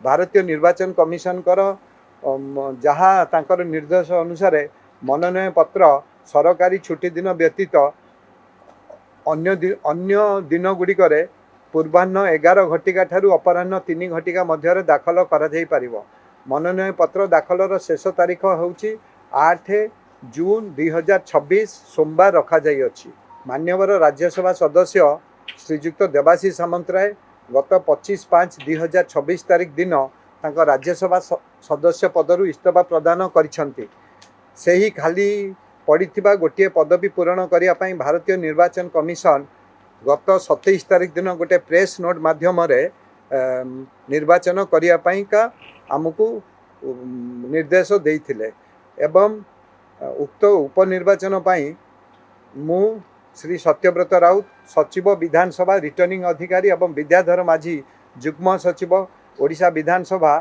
भारतीय निर्वाचन कमिशन जहाँ तांकर निर्देश अनुसार मनोनयन पत्र सरकारी छुट्टी दिन व्यतीत अन्य दिन गुड़िक पूर्वाह्न 11 घटिका ठारू अपराह्न 3 घटिका मध्य दाखल करा जाई परिबो। मनोनयन पत्र दाखलर शेष तारीख होउची 8 जून 2026 सोमवार रखा जाई अछि। मान्यवर राज्यसभा सदस्य श्रीजुक्त देवाशीष सामंतराय गत 25/5/2026 तारीख दिन तांको राज्यसभा सदस्य पदरु इस्तीफा प्रदान करिसंती। सेही खाली पड़िथिबा गोटे पदवी पूरण करिया पई भारतीय निर्वाचन कमिशन गत 27 तारीख दिन गोटे प्रेस नोट माध्यम निर्वाचन करिया पई का आमको निर्देश देइथिले एवं उक्त उपनिर्वाचन पई मु श्री सत्यव्रत राउत सचिव विधानसभा रिटर्निंग अधिकारी एवं विद्याधर माझी जुग्म सचिव ओडिशा विधानसभा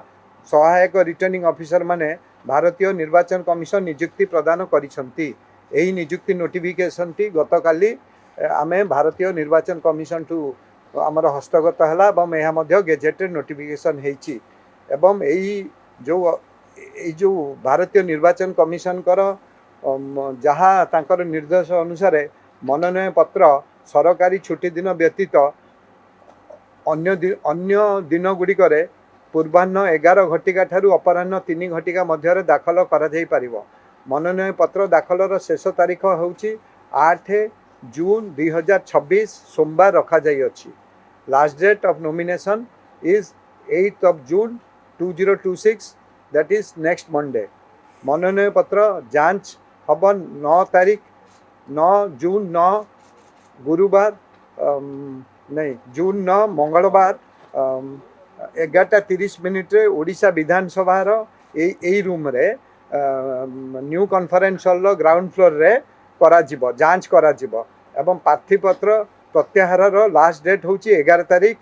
सहायक रिटर्निंग ऑफिसर माने भारतीय निर्वाचन कमिशन नियुक्ति प्रदान करिसंती। एही नियुक्ति नोटिफिकेशन टी गतकाली आमे भारतीय निर्वाचन कमिशन टू आमर हस्तगत है एवं यह मध्य गेजेटेड नोटिफिकेशन हेची एवं जो भारतीय निर्वाचन कमिशन जहाँ तांकर निर्देश अनुसार मनोनयन पत्र सरकारी छुट्टी दिन व्यतीत अन्य दिन गुड़िक पूर्वाह्न 11 घटिका ठारू अपराह्न 3 घटिका मध्य दाखल करा जाई परिबो। मनोनयन पत्र दाखलर शेष तारीख होउची 8 जून 2026 सोमवार रखा जाई अछि। Last date of nomination is 8 June 2026 that is next Monday. मनोनयन पत्र जांच हब 9 जून 9 गुरुवार नहीं जून 9 मंगलवार 11:30 रे ओडिशा विधानसभा रूम रे new conference hall ground floor रे करा जिवो जांच करा जिवो एवं प्रार्थीपत्र प्रत्याहार लास्ट डेट होची 11 तारीख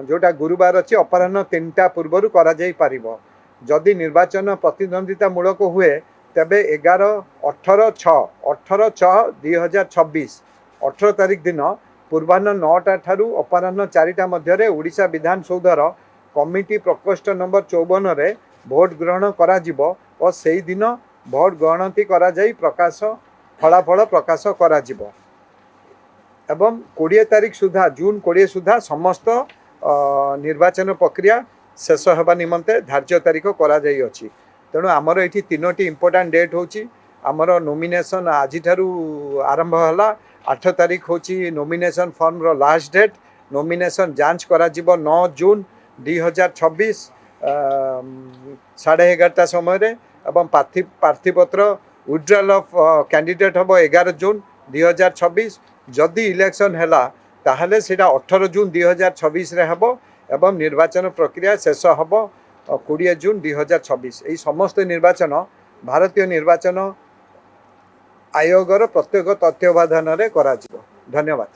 जोटा गुरुवार अच्छी अपराह्न 3टा पूर्व करा जाई परिबो। जदि निर्वाचन प्रतिद्वंदिता मूलक हुए तेबे 18/6/2026 18 तारीख दिन पूर्वाह्न 9टा ठारू अपराह्न 4टा मध्य ओडिशा विधानसौधर कमिटी प्रकोष्ठ नंबर 54 रे भोट ग्रहण करा जिवो और सेही दिन भोट गणति करा जाई फलाफल प्रकाश करा जिवो एवं 20 तारीख सुधा जून 20 सुधा समस्त निर्वाचन प्रक्रिया शेष होगा निमंते धार्य तारीख करा जाई अछि। तेणु आमर ये 3टी इंपोर्टाट डेट होची आमर नॉमिनेशन आज आरंभ है 8 तारीख होची नॉमिनेशन फॉर्म रो लास्ट डेट। नॉमिनेशन जांच करा जिवो 9 जून 2026 11:30 समय रे एवं प्रार्थीपत्र विड्रॉल ऑफ कैंडिडेट हम 11 जून 2026 जदि इलेक्शन है ताहले सेटा 18 जून 2026 रे हबो एवं निर्वाचन प्रक्रिया शेष हब 20 जून 2026। यही समस्त निर्वाचन भारतीय निर्वाचन आयोगर प्रत्येक तथ्यवाधान रे करा जिवो। धन्यवाद।